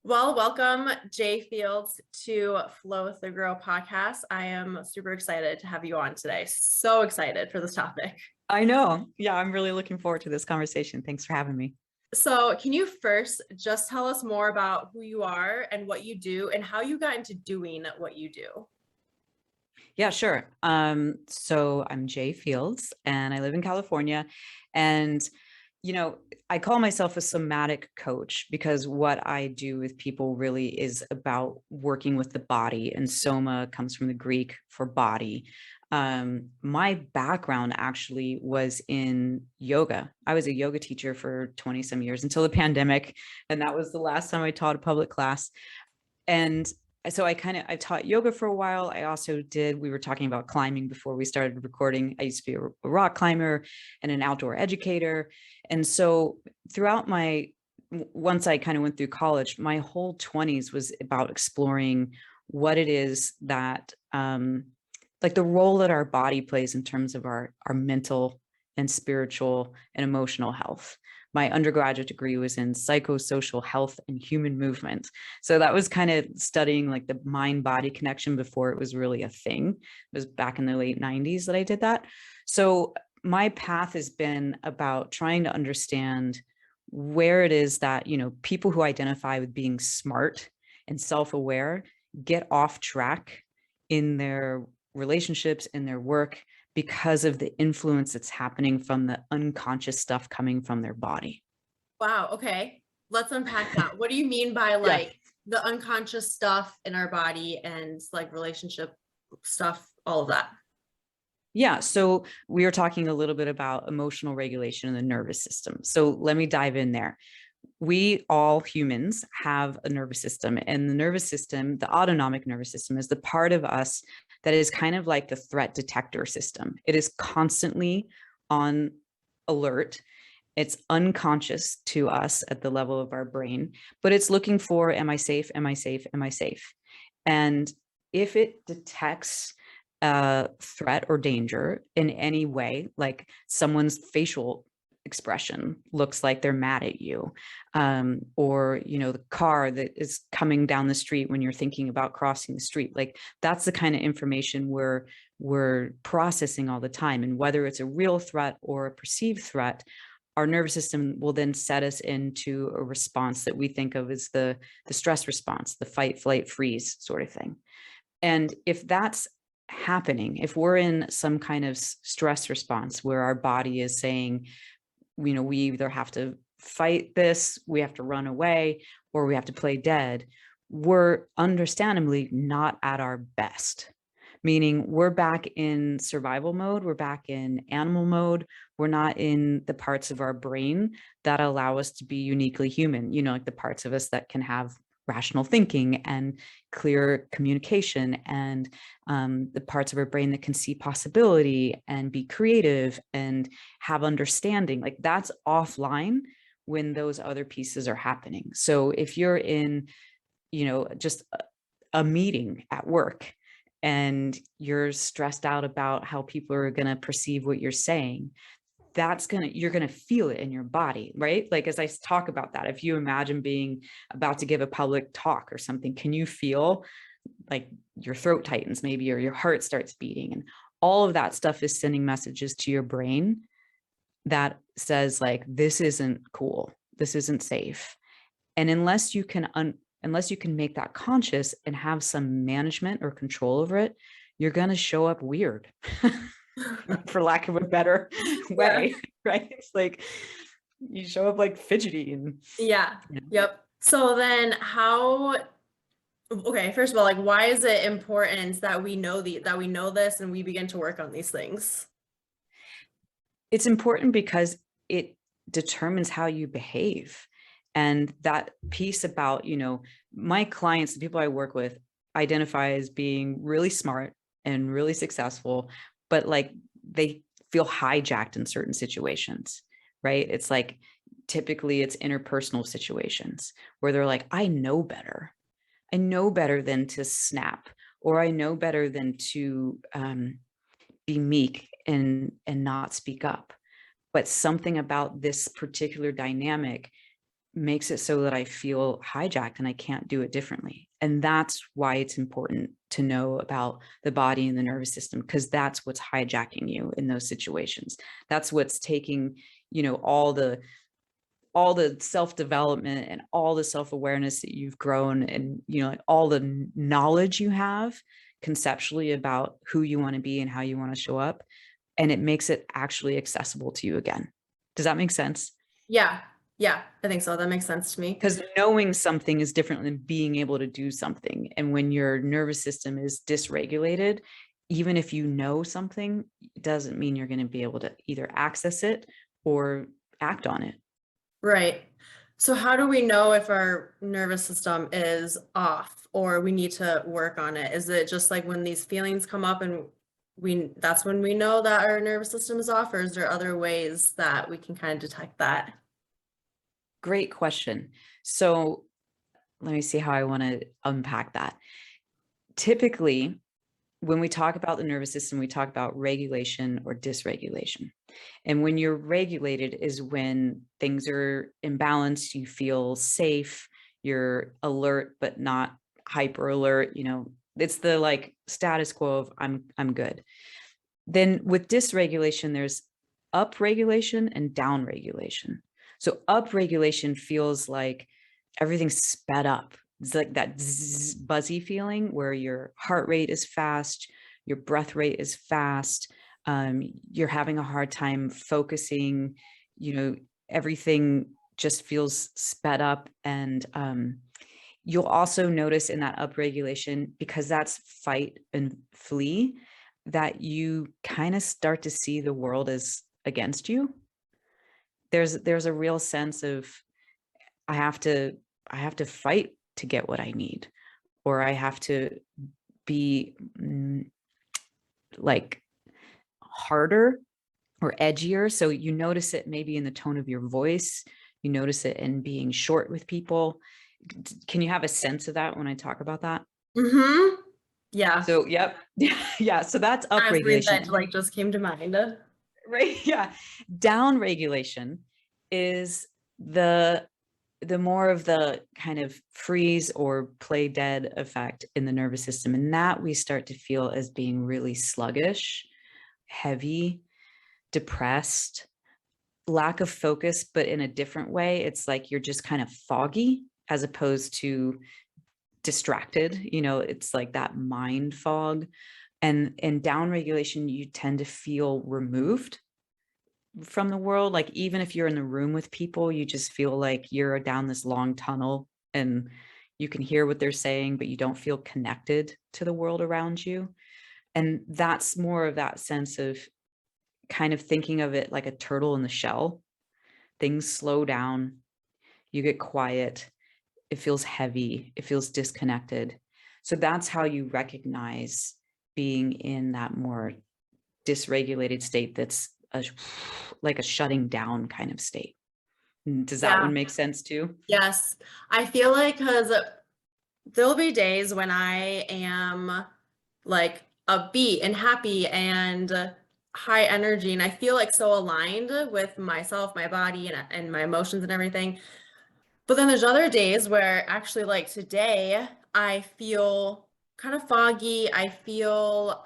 Well, welcome, Jay Fields, to Flow with the Girl podcast. I am super excited to have you on today. So excited for this topic. I know. Yeah, I'm really looking forward to this conversation. Thanks for having me. So, can you first just tell us more about who you are and what you do and how you got into doing what you do? Yeah, sure. So I'm Jay Fields and I live in California. And, you know, I call myself a somatic coach because what I do with people really is about working with the body. And soma comes from the Greek for body. My background actually was in yoga. I was a yoga teacher for 20 some years until the pandemic. And that was the last time I taught a public class. And so I taught yoga for a while. We were talking about climbing before we started recording. I used to be a rock climber and an outdoor educator. And so throughout once I kind of went through college, my whole 20s was about exploring what it is that, like the role that our body plays in terms of our mental and spiritual and emotional health. My undergraduate degree was in psychosocial health and human movement. So that was kind of studying like the mind body connection before it was really a thing. It was back in the late 90s that I did that. So my path has been about trying to understand where it is that, people who identify with being smart and self-aware get off track in their relationships, in their work, because of the influence that's happening from the unconscious stuff coming from their body. Wow. Okay. Let's unpack that. What do you mean by Yeah. like the unconscious stuff in our body and like relationship stuff, all of that? Yeah. So we were talking a little bit about emotional regulation in the nervous system. So let me dive in there. We all humans have a nervous system, and the nervous system, the autonomic nervous system, is the part of us that is kind of like the threat detector system. It is constantly on alert. It's unconscious to us at the level of our brain, but it's looking for, am I safe? Am I safe? Am I safe? And if it detects threat or danger in any way, like someone's facial expression looks like they're mad at you, or the car that is coming down the street when you're thinking about crossing the street, like that's the kind of information we're processing all the time. And whether it's a real threat or a perceived threat, our nervous system will then set us into a response that we think of as the stress response, the fight, flight, freeze sort of thing. And if that's happening, if we're in some kind of stress response where our body is saying, we either have to fight this, we have to run away, or we have to play dead, we're understandably not at our best. Meaning we're back in survival mode, we're back in animal mode, we're not in the parts of our brain that allow us to be uniquely human, like the parts of us that can have rational thinking and clear communication, and the parts of our brain that can see possibility and be creative and have understanding. Like that's offline when those other pieces are happening. So if you're in, just a meeting at work and you're stressed out about how people are going to perceive what you're saying, you're going to feel it in your body, right? Like, as I talk about that, if you imagine being about to give a public talk or something, can you feel like your throat tightens maybe, or your heart starts beating? And all of that stuff is sending messages to your brain that says like, this isn't cool, this isn't safe. And unless you can make that conscious and have some management or control over it, you're going to show up weird. For lack of a better Yeah. way, right? It's like you show up like fidgety and Yeah. you know. Yep. So then okay, first of all, like why is it important that we know that we know this and we begin to work on these things? It's important because it determines how you behave. And that piece about, my clients, the people I work with, identify as being really smart and really successful, but like they feel hijacked in certain situations, right? It's like typically it's interpersonal situations where they're like, I know better. I know better than to snap, or I know better than to be meek and not speak up. But something about this particular dynamic makes it so that I feel hijacked and I can't do it differently. And that's why it's important to know about the body and the nervous system, because that's what's hijacking you in those situations. That's what's taking, all the self-development and all the self-awareness that you've grown, and like all the knowledge you have conceptually about who you want to be and how you want to show up, and it makes it actually accessible to you again. Does that make sense? Yeah. Yeah, I think so. That makes sense to me. Because knowing something is different than being able to do something. And when your nervous system is dysregulated, even if you know something, it doesn't mean you're going to be able to either access it or act on it. Right. So how do we know if our nervous system is off or we need to work on it? Is it just like when these feelings come up and that's when we know that our nervous system is off, or is there other ways that we can kind of detect that? Great question. So let me see how I want to unpack that. Typically, when we talk about the nervous system, we talk about regulation or dysregulation. And when you're regulated is when things are imbalanced, you feel safe, you're alert, but not hyper alert. It's the like status quo of I'm good. Then with dysregulation, there's up regulation and down regulation. So up regulation feels like everything's sped up. It's like that buzzy feeling where your heart rate is fast, your breath rate is fast, you're having a hard time focusing, everything just feels sped up. And you'll also notice in that upregulation, because that's fight and flee, that you kind of start to see the world as against you. There's a real sense of I have to fight to get what I need, or I have to be like harder or edgier. So you notice it maybe in the tone of your voice, you notice it in being short with people. Can you have a sense of that when I talk about that? Mm-hmm. Yeah. So, yep. Yeah. So that's Honestly, that upregulation. like just came to mind. Right. Yeah. Down regulation is the more of the kind of freeze or play dead effect in the nervous system. And that we start to feel as being really sluggish, heavy, depressed, lack of focus, but in a different way. It's like you're just kind of foggy as opposed to distracted. It's like that mind fog. And in down regulation, you tend to feel removed from the world. Like even if you're in the room with people, you just feel like you're down this long tunnel and you can hear what they're saying, but you don't feel connected to the world around you. And that's more of that sense of kind of thinking of it like a turtle in the shell. Things slow down, you get quiet, it feels heavy, it feels disconnected. So that's how you recognize being in that more dysregulated state, that's like a shutting down kind of state. Does that one make sense too? Yes. I feel like because there'll be days when I am like upbeat and happy and high energy, and I feel like so aligned with myself, my body, and my emotions and everything. But then there's other days where actually, like today, I feel kind of foggy. I feel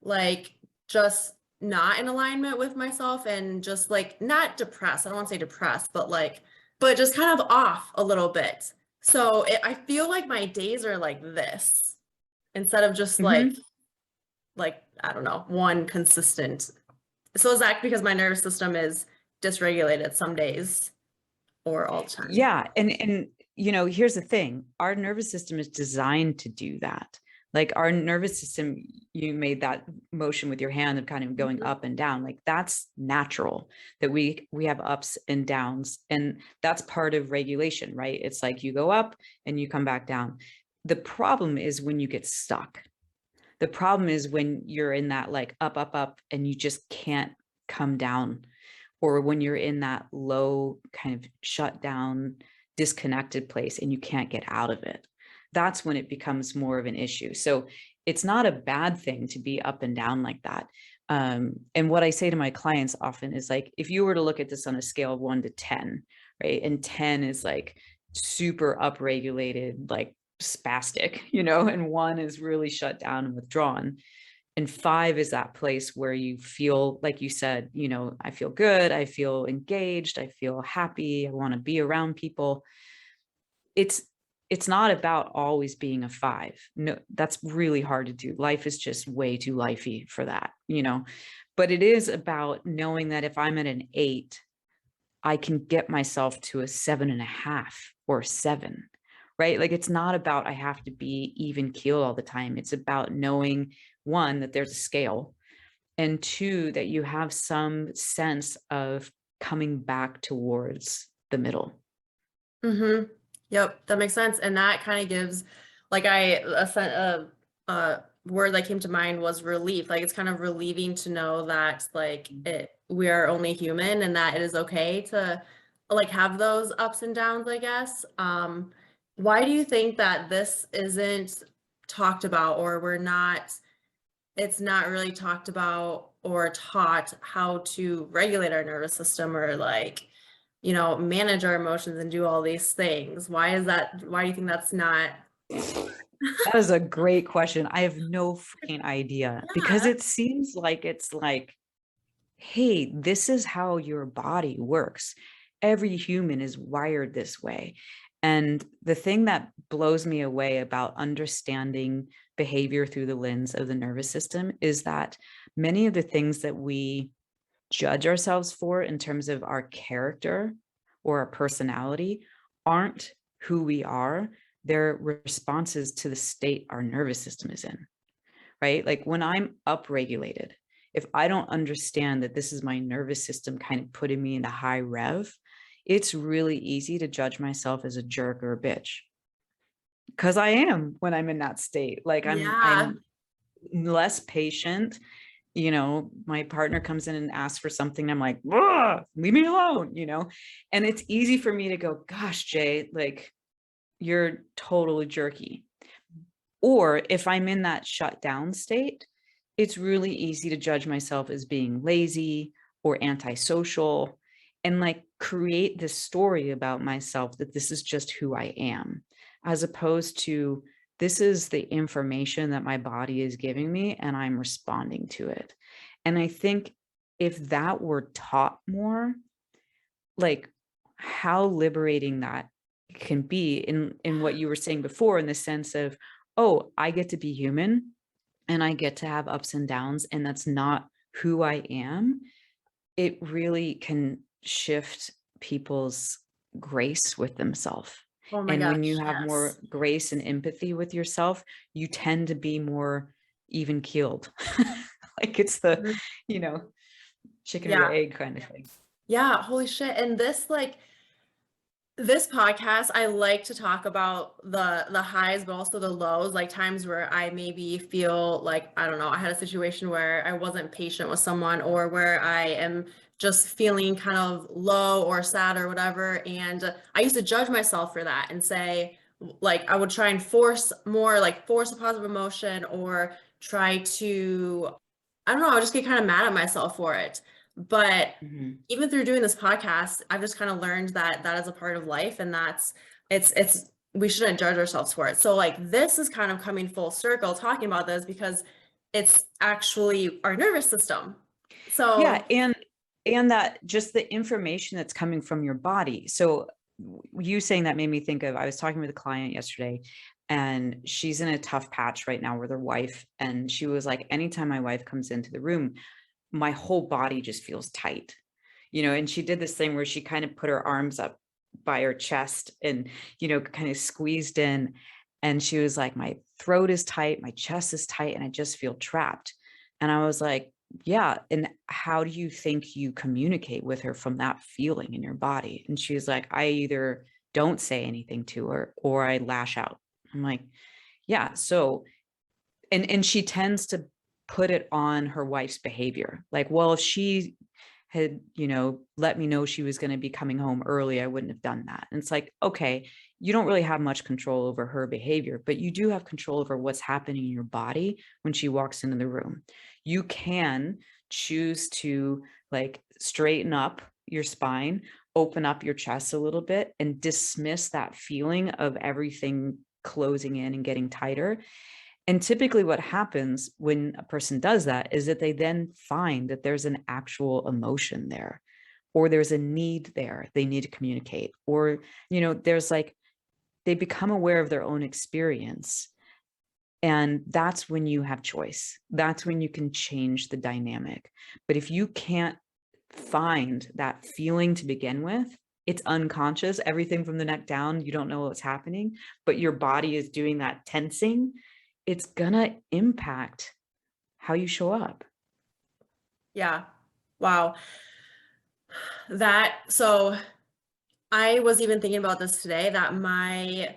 like just not in alignment with myself and just like not depressed. I don't want to say depressed, but just kind of off a little bit. So I feel like my days are like this instead of just Mhm. like I don't know, one consistent. So is that because my nervous system is dysregulated some days or all the time? Yeah. And here's the thing. Our nervous system is designed to do that. Like our nervous system, you made that motion with your hand of kind of going Mhm. up and down. Like that's natural that we have ups and downs. And that's part of regulation, right? It's like you go up and you come back down. The problem is when you get stuck. The problem is when you're in that like up, and you just can't come down, or when you're in that low kind of shut down, disconnected place and you can't get out of it. That's when it becomes more of an issue. So it's not a bad thing to be up and down like that. And what I say to my clients often is like, if you were to look at this on a scale of 1 to 10, right? And 10 is like super upregulated, like spastic, you know, and 1 is really shut down and withdrawn. And 5 is that place where you feel, like you said, you know, I feel good, I feel engaged, I feel happy, I want to be around people. It's it's not about always being a 5. No, that's really hard to do. Life is just way too lifey for that, you know. But it is about knowing that if I'm at an 8, I can get myself to a 7.5 or 7, right? Like it's not about I have to be even keel all the time. It's about knowing, 1, that there's a scale, and 2, that you have some sense of coming back towards the middle. Mhm. Yep, that makes sense, and that kinda gives like, a word that came to mind was relief, like, it's kind of relieving to know that, like, we are only human and that it is okay to, like, have those ups and downs, I guess. Why do you think that this isn't talked about or it's not really talked about or taught how to regulate our nervous system or like, manage our emotions and do all these things? Why do you think that's not That is a great question. I have no freaking idea because Yeah. it seems like it's like, hey, this is how your body works. Every human is wired this way. And the thing that blows me away about understanding behavior through the lens of the nervous system is that many of the things that we judge ourselves for in terms of our character or our personality aren't who we are. They're responses to the state our nervous system is in, right? Like when I'm upregulated, if I don't understand that this is my nervous system kind of putting me into high rev, it's really easy to judge myself as a jerk or a bitch because I am when I'm in that state. Like Yeah. I'm less patient. You know, my partner comes in and asks for something. I'm like, "Ugh, leave me alone, you know? And it's easy for me to go, gosh, Jay, like you're totally jerky. Or if I'm in that shut down state, it's really easy to judge myself as being lazy or antisocial and like create this story about myself that this is just who I am, as opposed to this is the information that my body is giving me and I'm responding to it. And I think if that were taught more, like how liberating that can be in what you were saying before, in the sense of, oh, I get to be human and I get to have ups and downs, and that's not who I am. It really can shift people's grace with themselves. Oh my And when you gosh, have more yes. grace and empathy with yourself, you tend to be more even keeled. Like it's the, Mhm. you know, chicken or the Yeah. egg kind of thing. Yeah, holy shit, and this podcast, I like to talk about the highs, but also the lows, like times where I maybe feel like, I don't know, I had a situation where I wasn't patient with someone or where I am just feeling kind of low or sad or whatever. And I used to judge myself for that and say, like, I would try and force a positive emotion or try to, I don't know, I would just get kind of mad at myself for it. But Mhm. even through doing this podcast, I've just kind of learned that that is a part of life and it's we shouldn't judge ourselves for it. So like this is kind of coming full circle talking about this because it's actually our nervous system. Yeah, So and that just the information that's coming from your body. So you saying that made me think of, I was talking with a client yesterday and she's in a tough patch right now with her wife, and she was like, anytime my wife comes into the room, my whole body just feels tight. You know, and she did this thing where she kind of put her arms up by her chest and, you know, kind of squeezed in, and she was like, my throat is tight, my chest is tight, and I just feel trapped. And I was like, yeah. And how do you think you communicate with her from that feeling in your body? And she was like, I either don't say anything to her or I lash out. I'm like, yeah. So, and she tends to put it on her wife's behavior. Like, well, if she had, you know, let me know she was going to be coming home early, I wouldn't have done that. And it's like, okay, you don't really have much control over her behavior, but you do have control over what's happening in your body when she walks into the room. You can choose to like straighten up your spine, open up your chest a little bit and dismiss that feeling of everything closing in and getting tighter. And typically what happens when a person does that is that they then find that there's an actual emotion there, or there's a need there they need to communicate, or, there's like, they become aware of their own experience. And that's when you have choice. That's when you can change the dynamic. But if you can't find that feeling to begin with, it's unconscious, everything from the neck down, you don't know what's happening, but your body is doing that tensing, it's gonna impact how you show up. Yeah. Wow. So I was even thinking about this today, that my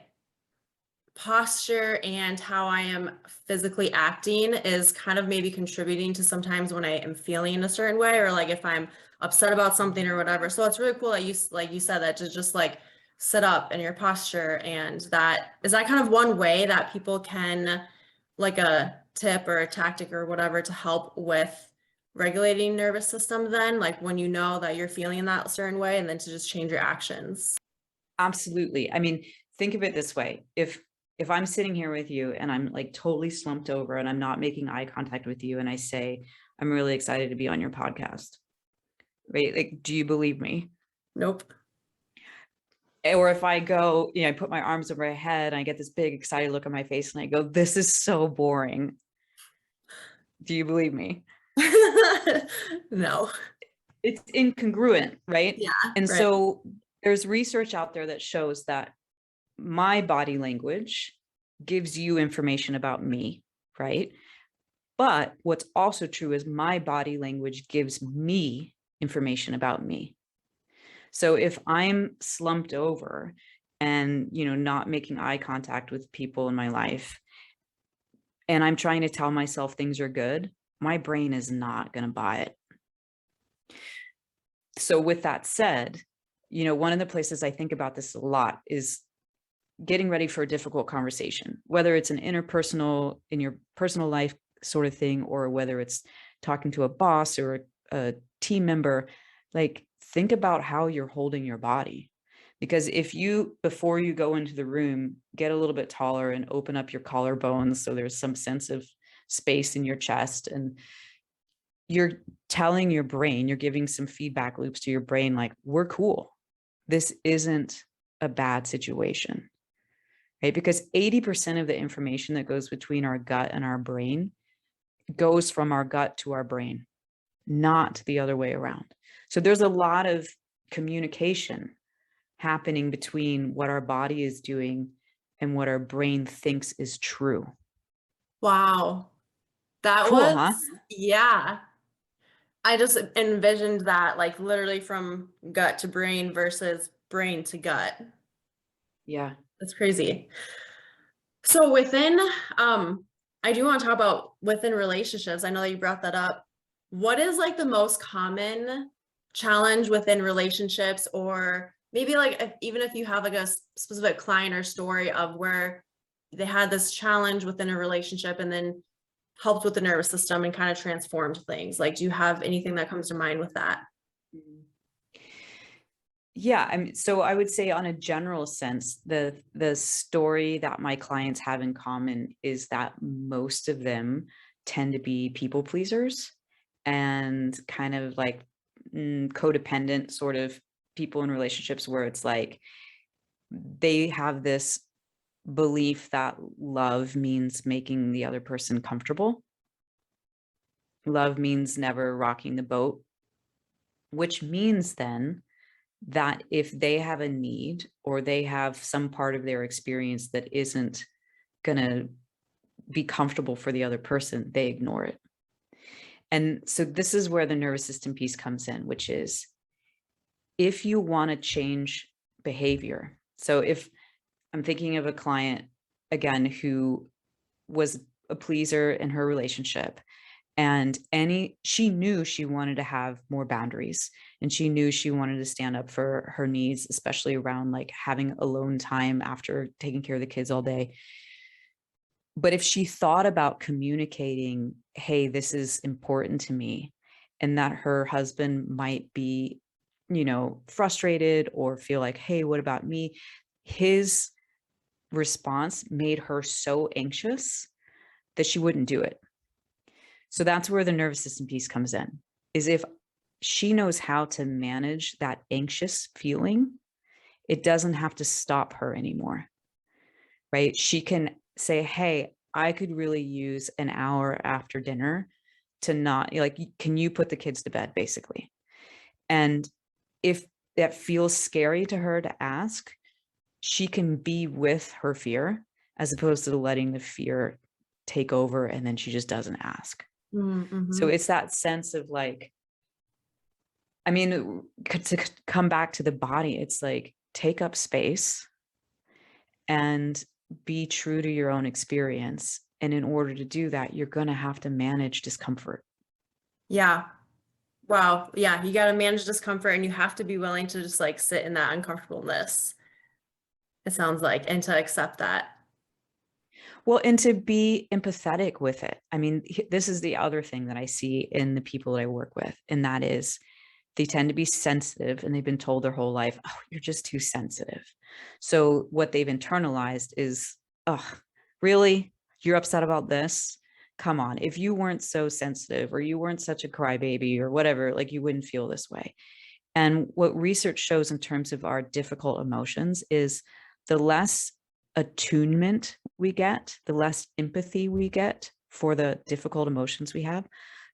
posture and how I am physically acting is kind of maybe contributing to sometimes when I am feeling in a certain way, or like if I'm upset about something or whatever. So it's really cool that you said that, to just like sit up in your posture. And that is that kind of one way that people can, like a tip or a tactic or whatever, to help with regulating nervous system, then like when you know that you're feeling in that certain way, and then to just change your actions. Absolutely. I mean, think of it this way. If I'm sitting here with you and I'm like totally slumped over and I'm not making eye contact with you and I say, I'm really excited to be on your podcast, right? Like, do you believe me? Nope. Or if I go, I put my arms over my head and I get this big excited look on my face and I go, this is so boring. Do you believe me? No. It's incongruent, right? Yeah, And right. so there's research out there that shows that my body language gives you information about me, right? But what's also true is my body language gives me information about me. So if I'm slumped over and, not making eye contact with people in my life, and I'm trying to tell myself things are good, my brain is not going to buy it. So with that said, one of the places I think about this a lot is getting ready for a difficult conversation, whether it's an interpersonal, in your personal life sort of thing, or whether it's talking to a boss or a team member. Like, think about how you're holding your body. Because if you, before you go into the room, get a little bit taller and open up your collarbones so there's some sense of space in your chest, and you're telling your brain, you're giving some feedback loops to your brain, like, we're cool. This isn't a bad situation, right? Because 80% of the information that goes between our gut and our brain goes from our gut to our brain, not the other way around. So there's a lot of communication happening between what our body is doing and what our brain thinks is true. Wow. That Cool, was, huh? yeah. I just envisioned that, like literally from gut to brain versus brain to gut. Yeah. That's crazy. So within, I do want to talk about within relationships. I know that you brought that up. What is like the most common challenge within relationships, or maybe like even if you have like a specific client or story of where they had this challenge within a relationship and then helped with the nervous system and kind of transformed things? Like, do you have anything that comes to mind with that? Yeah, I mean, so I would say on a general sense, the story that my clients have in common is that most of them tend to be people pleasers and kind of like codependent sort of people in relationships, where it's like they have this belief that love means making the other person comfortable. Love means never rocking the boat, which means then that if they have a need or they have some part of their experience that isn't going to be comfortable for the other person, they ignore it. And so this is where the nervous system piece comes in, which is, if you want to change behavior. So if I'm thinking of a client again who was a pleaser in her relationship, and she knew she wanted to have more boundaries, and she knew she wanted to stand up for her needs, especially around like having alone time after taking care of the kids all day. But if she thought about communicating, hey, this is important to me, and that her husband might be frustrated or feel like, hey, what about me? His response made her so anxious that she wouldn't do it. So that's where the nervous system piece comes in, is if she knows how to manage that anxious feeling, it doesn't have to stop her anymore, right? She can say, hey, I could really use an hour after dinner to not, like, can you put the kids to bed, basically? And if that feels scary to her to ask, she can be with her fear as opposed to letting the fear take over and then she just doesn't ask. So Mm-hmm. it's that sense of like, I mean, to come back to the body, it's like take up space and be true to your own experience. And in order to do that, you're going to have to manage discomfort. Yeah. Wow. Yeah. You got to manage discomfort and you have to be willing to just like sit in that uncomfortableness, it sounds like, and to accept that. Well, and to be empathetic with it. I mean, this is the other thing that I see in the people that I work with, and that is they tend to be sensitive and they've been told their whole life, oh, you're just too sensitive. So what they've internalized is, oh, really? You're upset about this? Come on. If you weren't so sensitive or you weren't such a crybaby or whatever, like you wouldn't feel this way. And what research shows in terms of our difficult emotions is the less attunement we get, the less empathy we get for the difficult emotions we have,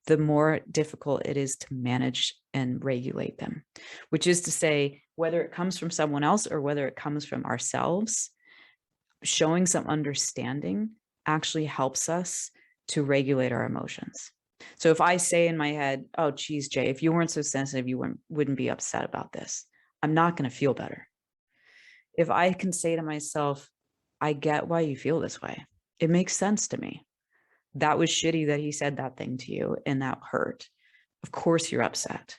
the more difficult it is to manage and regulate them, which is to say, whether it comes from someone else or whether it comes from ourselves, showing some understanding actually helps us to regulate our emotions. So if I say in my head, oh, geez, Jay, if you weren't so sensitive, you wouldn't be upset about this, I'm not going to feel better. If I can say to myself, I get why you feel this way. It makes sense to me. That was shitty that he said that thing to you and that hurt. Of course you're upset.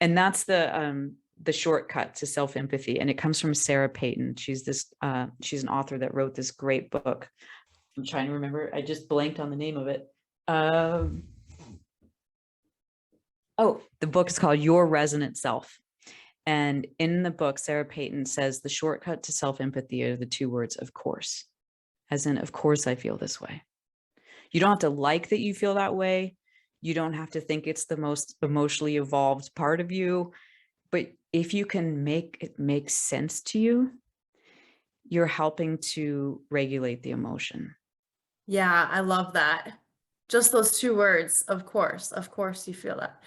And that's the shortcut to self-empathy. And it comes from Sarah Payton. She's an author that wrote this great book. I'm trying to remember. I just blanked on the name of it. The book is called Your Resonant Self. And in the book, Sarah Payton says the shortcut to self-empathy are the two words, of course, as in, of course, I feel this way. You don't have to like that you feel that way. You don't have to think it's the most emotionally evolved part of you. But if you can make it make sense to you, you're helping to regulate the emotion. Yeah, I love that. Just those two words, of course you feel that.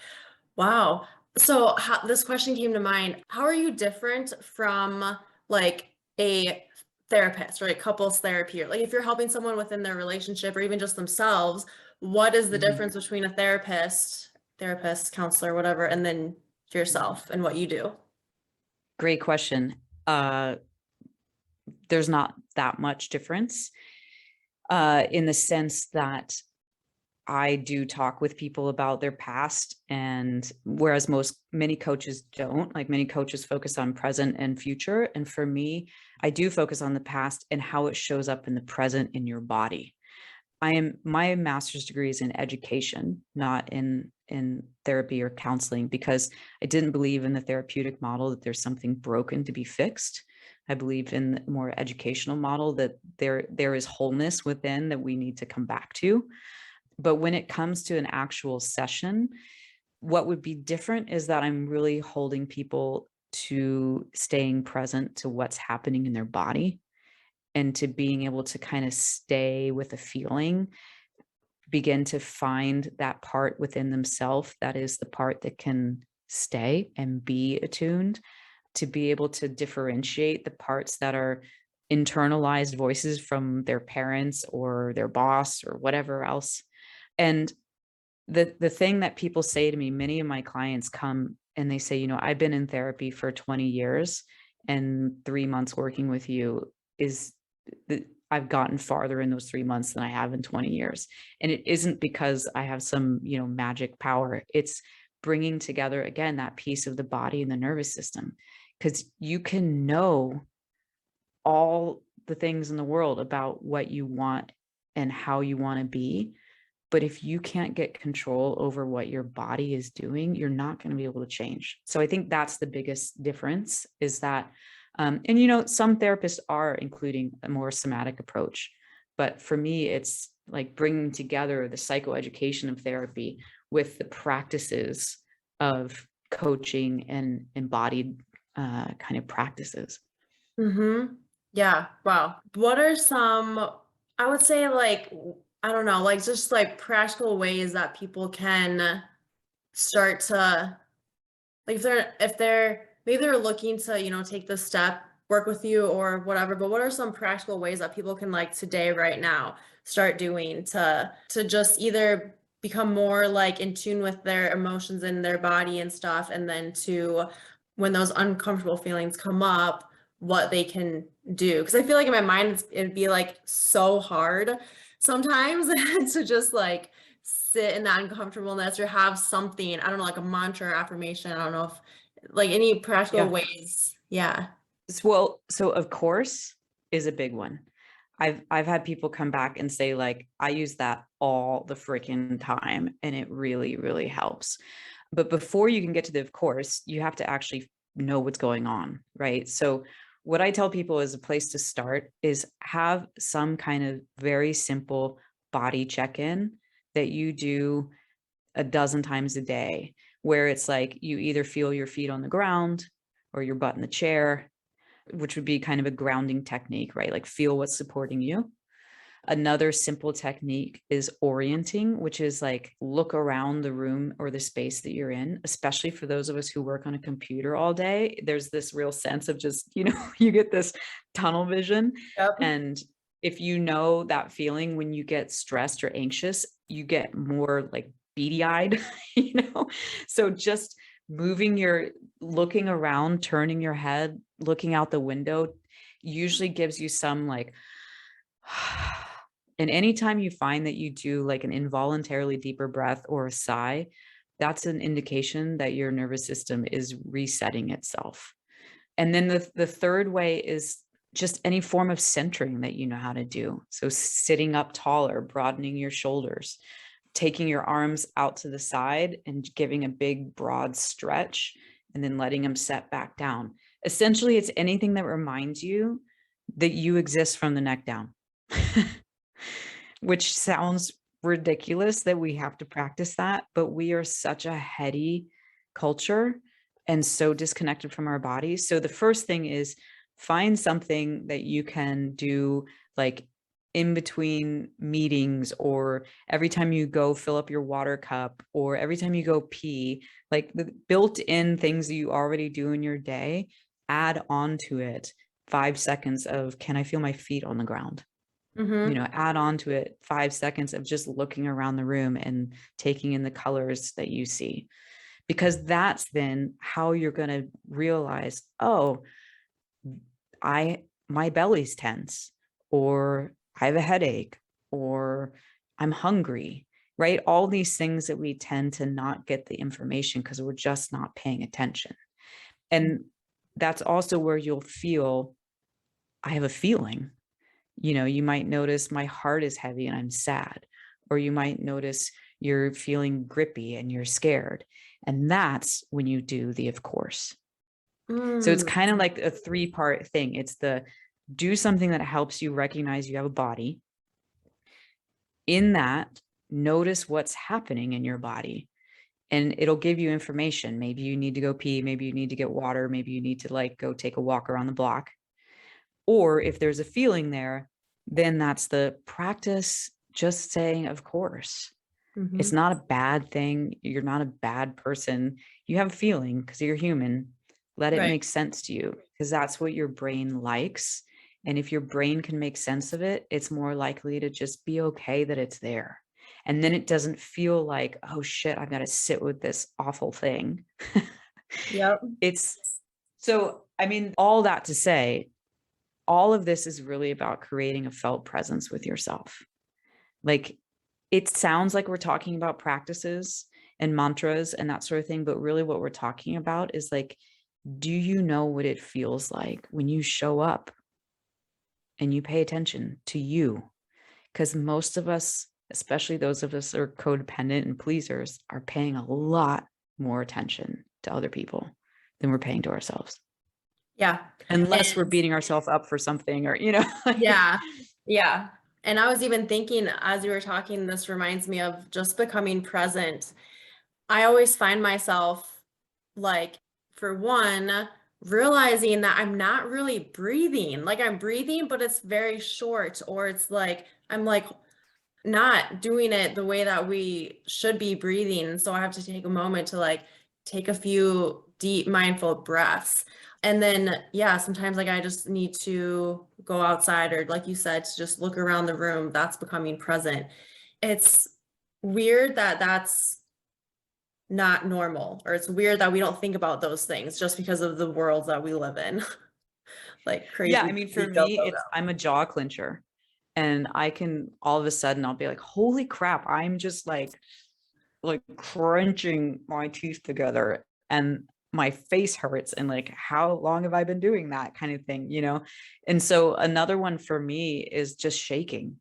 Wow. So this question came to mind. How are you different from like a therapist or a couples therapy? Or like if you're helping someone within their relationship or even just themselves, what is the difference between a therapist, counselor, whatever, and then yourself and what you do? Great question. There's not that much difference in the sense that I do talk with people about their past, and whereas many coaches don't, like many coaches focus on present and future. And for me, I do focus on the past and how it shows up in the present in your body. My master's degree is in education, not in therapy or counseling, because I didn't believe in the therapeutic model that there's something broken to be fixed. I believe in the more educational model that there is wholeness within that we need to come back to. But when it comes to an actual session, what would be different is that I'm really holding people to staying present to what's happening in their body and to being able to kind of stay with a feeling, begin to find that part within themselves that is the part that can stay and be attuned, to be able to differentiate the parts that are internalized voices from their parents or their boss or whatever else. And the thing that people say to me, many of my clients come and they say, I've been in therapy for 20 years and 3 months working with you is I've gotten farther in those 3 months than I have in 20 years. And it isn't because I have some, magic power. It's bringing together, again, that piece of the body and the nervous system, because you can know all the things in the world about what you want and how you want to be. But if you can't get control over what your body is doing, you're not going to be able to change. So I think that's the biggest difference is that, and some therapists are including a more somatic approach. But for me, it's like bringing together the psychoeducation of therapy with the practices of coaching and embodied kind of practices. Mhm. Yeah, wow. What are some, I would say, like, I don't know, like, just, like, practical ways that people can start to, like, if they're maybe they're looking to, take this step, work with you or whatever, but what are some practical ways that people can, like, today, right now, start doing to just either become more, like, in tune with their emotions and their body and stuff, and then to when those uncomfortable feelings come up, what they can do? Because I feel like in my mind, it'd be, like, so hard sometimes to just, like, sit in that uncomfortableness or have something, I don't know, like a mantra or affirmation. I don't know if like any practical Yeah. ways. Yeah. Well, so of course is a big one. I've had people come back and say like, I use that all the freaking time and it really, really helps. But before you can get to the of course, you have to actually know what's going on, right? So what I tell people is a place to start is have some kind of very simple body check-in that you do a dozen times a day, where it's like you either feel your feet on the ground or your butt in the chair, which would be kind of a grounding technique, right? Like feel what's supporting you. Another simple technique is orienting, which is like look around the room or the space that you're in, especially for those of us who work on a computer all day. There's this real sense of just, you get this tunnel vision. Yep. And if you know that feeling when you get stressed or anxious, you get more like beady eyed, you know? So just looking around, turning your head, looking out the window usually gives you some like, and anytime you find that you do like an involuntarily deeper breath or a sigh, that's an indication that your nervous system is resetting itself. And then the third way is just any form of centering that you know how to do. So sitting up taller, broadening your shoulders, taking your arms out to the side and giving a big broad stretch and then letting them set back down. Essentially, it's anything that reminds you that you exist from the neck down. Which sounds ridiculous that we have to practice that, but we are such a heady culture and so disconnected from our bodies. So the first thing is find something that you can do like in between meetings or every time you go fill up your water cup or every time you go pee, like the built-in things that you already do in your day, add on to it 5 seconds of, can I feel my feet on the ground? Mhm. Add on to it 5 seconds of just looking around the room and taking in the colors that you see, because that's then how you're going to realize, oh, my belly's tense, or I have a headache, or I'm hungry, right? All these things that we tend to not get the information because we're just not paying attention. And that's also where you'll feel, I have a feeling. You might notice my heart is heavy and I'm sad, or you might notice you're feeling grippy and you're scared. And that's when you do the of course. So it's Mm. kind of like a three-part thing. It's the do something that helps you recognize you have a body. In that, notice what's happening in your body and it'll give you information. Maybe you need to go pee, maybe you need to get water, maybe you need to like go take a walk around the block. Or if there's a feeling there, then that's the practice just saying, of course. It's Mhm. not a bad thing. You're not a bad person. You have a feeling because you're human. Let it Right. make sense to you because that's what your brain likes. And if your brain can make sense of it, it's more likely to just be okay that it's there. And then it doesn't feel like, oh shit, I've got to sit with this awful thing. Yep. It's so, I mean, all that to say, all of this is really about creating a felt presence with yourself. Like it sounds like we're talking about practices and mantras and that sort of thing, but really what we're talking about is like, do you know what it feels like when you show up and you pay attention to you? Because most of us especially those of us that are codependent and pleasers, are paying a lot more attention to other people than we're paying to ourselves. Yeah. And Unless we're beating ourselves up for something or, like, yeah. Yeah. And I was even thinking as you were talking, this reminds me of just becoming present. I always find myself like, for one, realizing that I'm not really breathing. Like I'm breathing, but it's very short, or it's like I'm like not doing it the way that we should be breathing. And so I have to take a moment to like take a few deep mindful breaths. And then, yeah, sometimes like I just need to go outside, or like you said, to just look around the room. That's becoming present. It's weird that that's not normal, or it's weird that we don't think about those things just because of the world that we live in. Like yeah, crazy I mean, for busy go, me, go, go. I'm a jaw clincher, and I can all of a sudden I'll be like, holy crap, I'm just like crunching my teeth together and my face hurts, and like, how long have I been doing that kind of thing? And so another one for me is just shaking,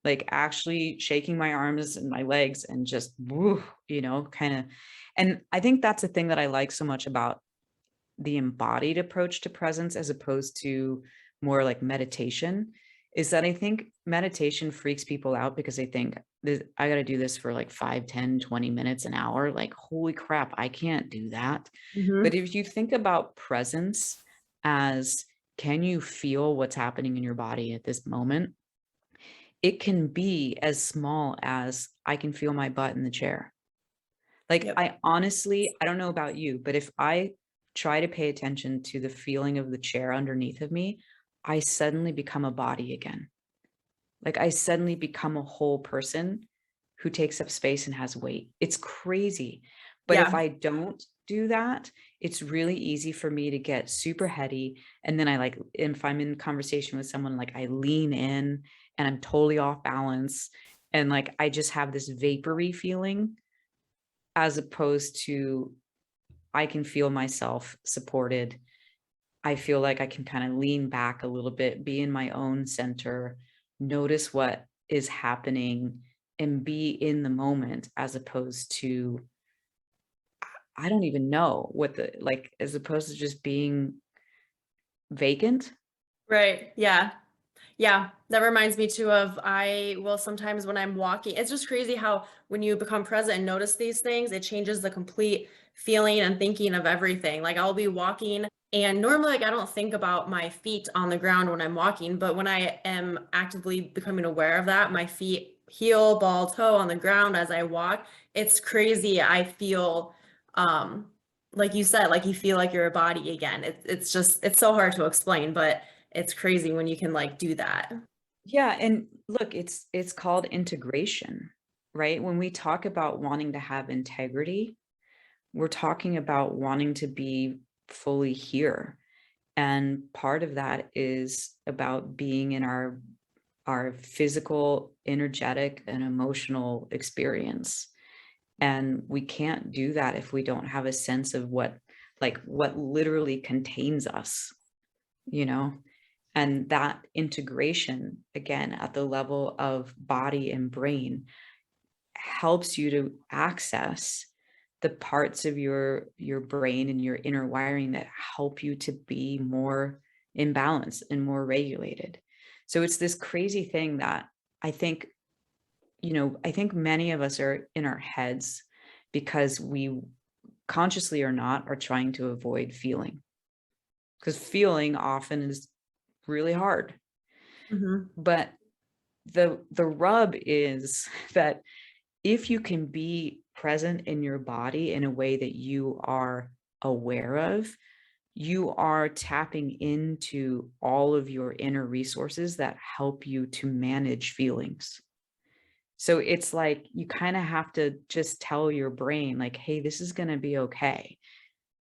like actually shaking my arms and my legs and just woo, kind of. And I think that's the thing that I like so much about the embodied approach to presence as opposed to more like meditation, is that I think meditation freaks people out because they think I got to do this for like 5, 10, 20 minutes, an hour. Like, holy crap, I can't do that. Mhm. But if you think about presence as, can you feel what's happening in your body at this moment? It can be as small as, I can feel my butt in the chair. Like, Yep. I honestly, I don't know about you, but if I try to pay attention to the feeling of the chair underneath of me, I suddenly become a body again. Like, I suddenly become a whole person who takes up space and has weight. It's crazy. But if Yeah. I don't do that, it's really easy for me to get super heady. And then I like, if I'm in conversation with someone, like I lean in and I'm totally off balance. And like, I just have this vapory feeling, as opposed to, I can feel myself supported. I feel like I can kind of lean back a little bit, be in my own center, notice what is happening, and be in the moment, as opposed to, I don't even know what the, like, as opposed to just being vacant. Right. Yeah. Yeah, that reminds me too of, I will sometimes when I'm walking, it's just crazy how when you become present and notice these things, it changes the complete feeling and thinking of everything. Like I'll be walking and normally like I don't think about my feet on the ground when I'm walking, but when I am actively becoming aware of that, my feet heel, ball, toe on the ground as I walk, it's crazy. I feel like you said, like you feel like you're a body again. It's just it's so hard to explain, but it's crazy when you can like do that. Yeah, and look, it's called integration, right? When we talk about wanting to have integrity, we're talking about wanting to be fully here. And part of that is about being in our physical, energetic, and emotional experience. And we can't do that if we don't have a sense of what literally contains us, you know? And that integration, again, at the level of body and brain, helps you to access the parts of your brain and your inner wiring that help you to be more in balance and more regulated. So it's this crazy thing that I think, I think many of us are in our heads because we, consciously or not, are trying to avoid feeling, because feeling often is really hard. Mhm. But the rub is that if you can be present in your body in a way that you are aware of, you are tapping into all of your inner resources that help you to manage feelings. So it's like you kind of have to just tell your brain, like, hey, this is going to be okay.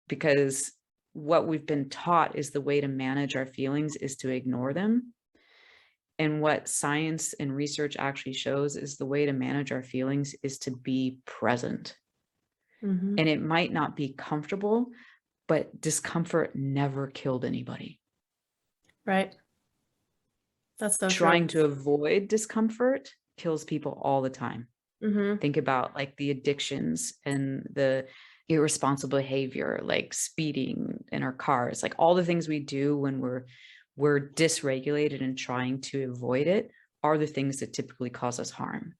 Because what we've been taught is the way to manage our feelings is to ignore them. And what science and research actually shows is the way to manage our feelings is to be present. Mhm. And it might not be comfortable, but discomfort never killed anybody. Right. That's so true. Trying to avoid discomfort kills people all the time. Mm-hmm. Think about like the addictions and the irresponsible behavior, like speeding in our cars, like all the things we do when we're dysregulated and trying to avoid it are the things that typically cause us harm.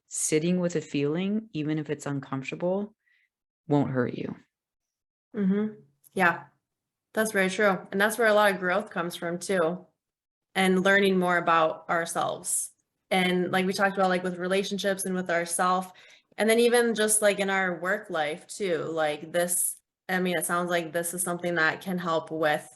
Sitting with a feeling, even if it's uncomfortable, won't hurt you. Mm-hmm. Yeah, that's very true. And that's where a lot of growth comes from too. And learning more about ourselves. And like we talked about, like with relationships and with ourself, and then even just like in our work life too, like this, I mean, it sounds like this is something that can help with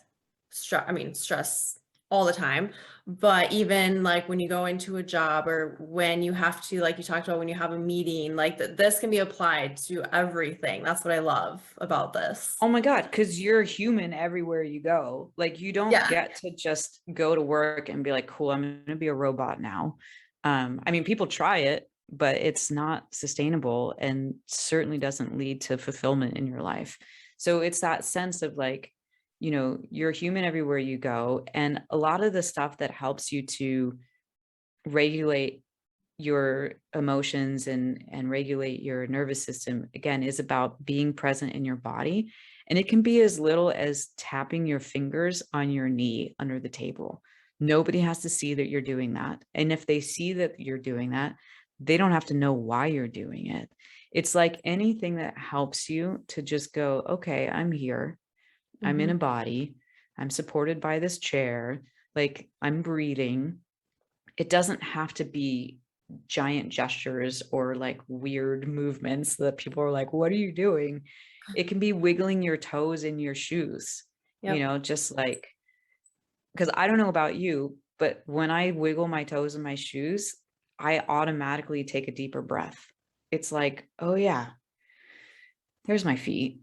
stress, I mean, stress all the time, but even like when you go into a job or when you have to, like you talked about, when you have a meeting, like this can be applied to everything. That's what I love about this. Oh my God, because you're human everywhere you go. Like you don't Yeah. get to just go to work and be like, cool, I'm going to be a robot now. I mean, people try it, but it's not sustainable and certainly doesn't lead to fulfillment in your life. So it's that sense of like, you're human everywhere you go. And a lot of the stuff that helps you to regulate your emotions and regulate your nervous system again is about being present in your body, and it can be as little as tapping your fingers on your knee under the table. Nobody has to see that you're doing that, and if they see that you're doing that, they don't have to know why you're doing it. It's like anything that helps you to just go, okay, I'm here, I'm in Mm-hmm. a body, I'm supported by this chair, like I'm breathing. It doesn't have to be giant gestures or like weird movements that people are like, what are you doing? It can be wiggling your toes in your shoes, Yep. just like, because I don't know about you, but when I wiggle my toes in my shoes, I automatically take a deeper breath. It's like, oh yeah, there's my feet.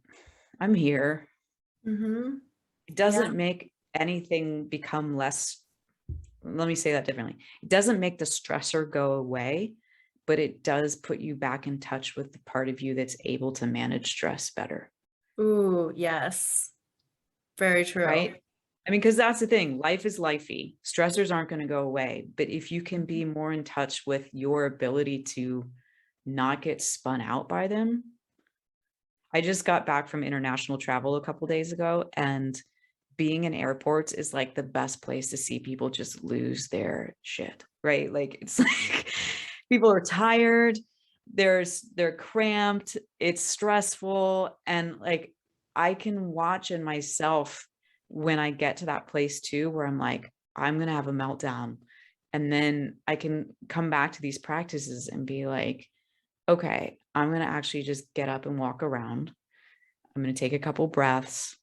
I'm here. Mm-hmm. It Yeah. doesn't make anything become less. Let me say that differently. It doesn't make the stressor go away, but it does put you back in touch with the part of you that's able to manage stress better, Ooh, yes. Very true. right? I mean, because that's the thing. Life is lifey. Stressors aren't going to go away. But if you can Mhm. be more in touch with your ability to not get spun out by them. I just got back from international travel a couple days ago, and being in airports is like the best place to see people just lose their shit, right? Like it's like people are tired, they're cramped, it's stressful, and like I can watch in myself when I get to that place too where I'm like I'm going to have a meltdown, and then I can come back to these practices and be like, okay, I'm going to actually just get up and walk around. I'm going to take a couple breaths.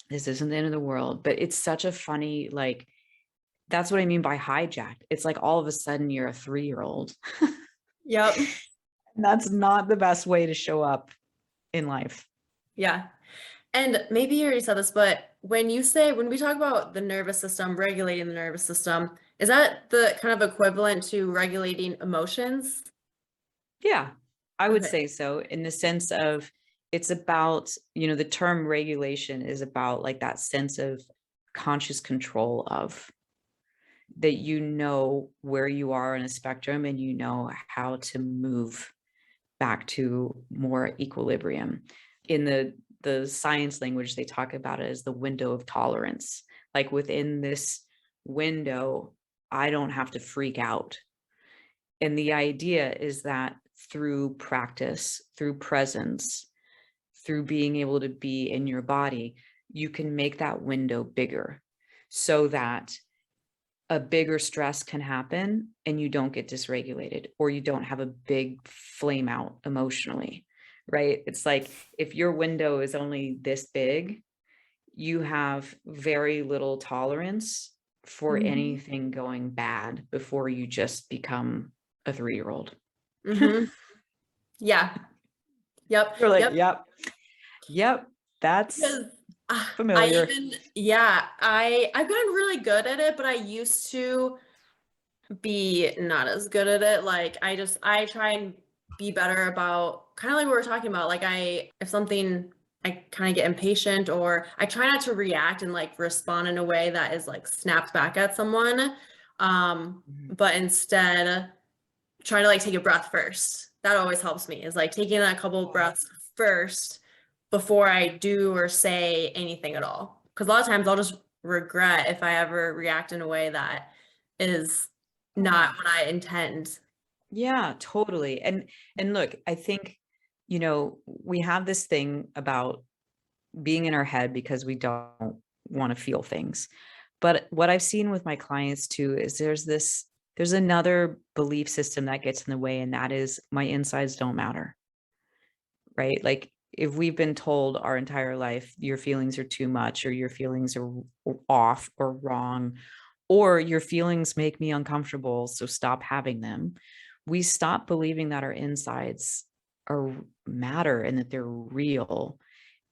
This isn't the end of the world, but it's such a funny, like, that's what I mean by hijacked. It's like all of a sudden you're a 3-year-old. Yep. That's not the best way to show up in life. Yeah. And maybe you already said this, but when we talk about the nervous system, regulating the nervous system, is that the kind of equivalent to regulating emotions? Yeah, I would Okay. say so, in the sense of it's about, the term regulation is about like that sense of conscious control of that, where you are in a spectrum and how to move back to more equilibrium. In the science language, they talk about it as the window of tolerance. Like within this window, I don't have to freak out. And the idea is that through practice, through presence, through being able to be in your body, you can make that window bigger so that a bigger stress can happen and you don't get dysregulated, or you don't have a big flame out emotionally, right? It's like if your window is only this big, you have very little tolerance for Mm-hmm. anything going bad before you just become a 3-year-old. Mm-hmm. Yeah. Yep. You're like, Yep. yep, yep, that's Because familiar. I've gotten really good at it, but I used to be not as good at it. Like I try and be better about kind of like what we're talking about. Like if something, I kind of get impatient, or I try not to react and like respond in a way that is like snapped back at someone. Mhm. But instead try to like take a breath first. That always helps me, is like taking a couple of breaths first before I do or say anything at all. Because a lot of times I'll just regret if I ever react in a way that is not what I intend. Yeah, totally. And look, I think, we have this thing about being in our head because we don't want to feel things. But what I've seen with my clients too is there's another belief system that gets in the way, and that is my insides don't matter, right? Like if we've been told our entire life your feelings are too much, or your feelings are off or wrong, or your feelings make me uncomfortable, so stop having them, we stop believing that our insides are matter and that they're real.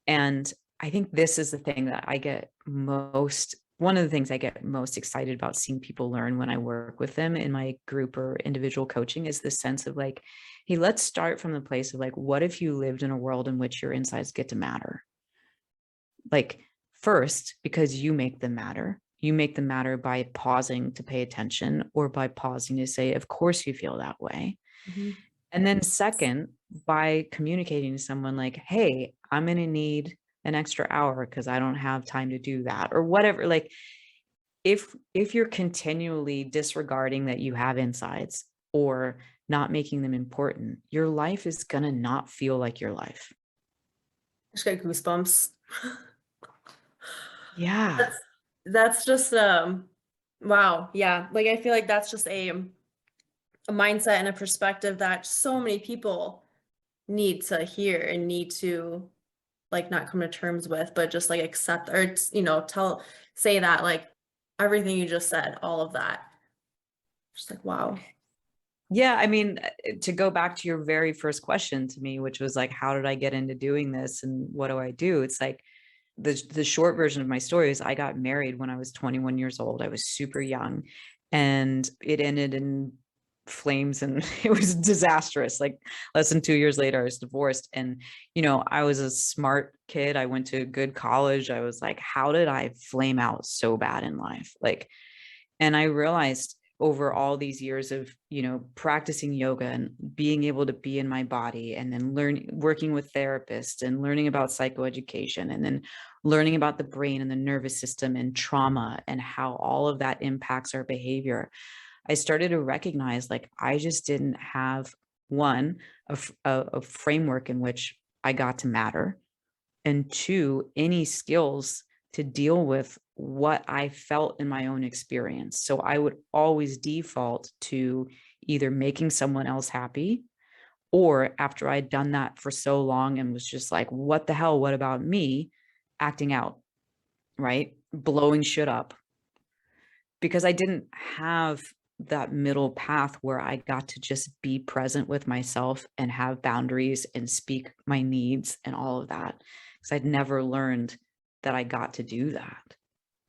And I think this is the thing that I get most one of the things I get most excited about seeing people learn when I work with them in my group or individual coaching is this sense of like, hey, let's start from the place of like, what if you lived in a world in which your insides get to matter? Like, first, because you make them matter. You make them matter by pausing to pay attention, or by pausing to say, of course you feel that way. Mhm. And then second, by communicating to someone like, hey, I'm going to need an extra hour because I don't have time to do that, or whatever. Like if you're continually disregarding that you have insides or not making them important, your life is going to not feel like your life. Just get goosebumps. Yeah. That's that's just wow, yeah. Like I feel like that's just a mindset and a perspective that so many people need to hear and need to like not come to terms with, but just like accept or say that like everything you just said, all of that. Just like wow. Yeah, I mean, to go back to your very first question to me, which was like, how did I get into doing this and what do I do? It's like the short version of my story is I got married when I was 21 years old. I was super young, and it ended in flames, and it was disastrous. Like less than 2 years later, I was divorced. And, I was a smart kid. I went to a good college. I was like, how did I flame out so bad in life? Like, and I realized over all these years of, practicing yoga and being able to be in my body, and then working with therapists and learning about psychoeducation, and then learning about the brain and the nervous system and trauma and how all of that impacts our behavior. I started to recognize like I just didn't have one, a framework in which I got to matter, and two, any skills to deal with what I felt in my own experience. So I would always default to either making someone else happy, or after I'd done that for so long and was just like, what the hell? What about me? Acting out, right? Blowing shit up, because I didn't have that middle path where I got to just be present with myself and have boundaries and speak my needs and all of that. Because I'd never learned that I got to do that.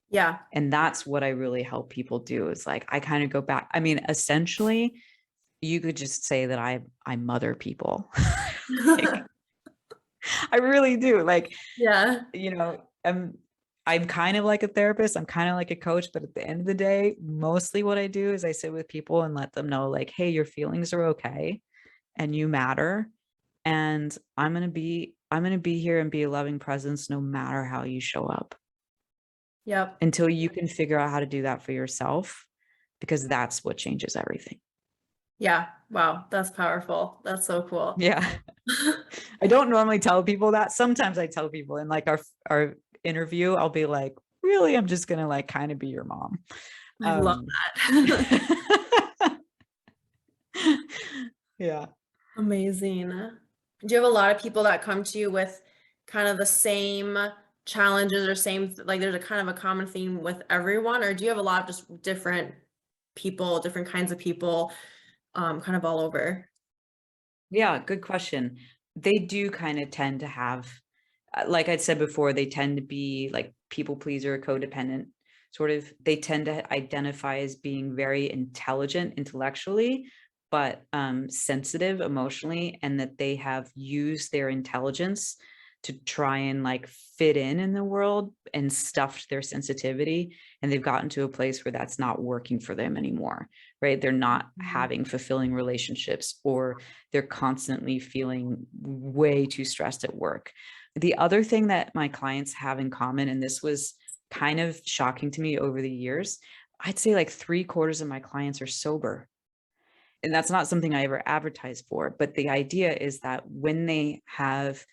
Yeah. And that's what I really help people do, is like I kind of go back. I mean, essentially, you could just say that I mother people. Like, I really do. Like, Yeah. I'm kind of like a therapist. I'm kind of like a coach, but at the end of the day, mostly what I do is I sit with people and let them know like, hey, your feelings are okay and you matter. And I'm going to be here and be a loving presence no matter how you show up, Yep. until you can figure out how to do that for yourself, because that's what changes everything. Yeah. Wow. That's powerful. That's so cool. Yeah. I don't normally tell people that. Sometimes I tell people in like our interview, I'll be like, really, I'm just gonna like kind of be your mom. I love Um, that. yeah. Amazing. Do you have a lot of people that come to you with kind of the same challenges or same, like there's a kind of a common theme with everyone, or do you have a lot of just different people, different kinds of people, kind of all over? Yeah, good question. They do kind of tend to have, like I'd said before, they tend to be like people pleaser, codependent, sort of. They tend to identify as being very intelligent intellectually, but sensitive emotionally, and that they have used their intelligence to try and like fit in the world and stuffed their sensitivity, and they've gotten to a place where that's not working for them anymore, right? They're not Mhm. having fulfilling relationships, or they're constantly feeling way too stressed at work. The other thing that my clients have in common, and this was kind of shocking to me over the years, I'd say like 3/4 of my clients are sober. And that's not something I ever advertise for, but the idea is that when they have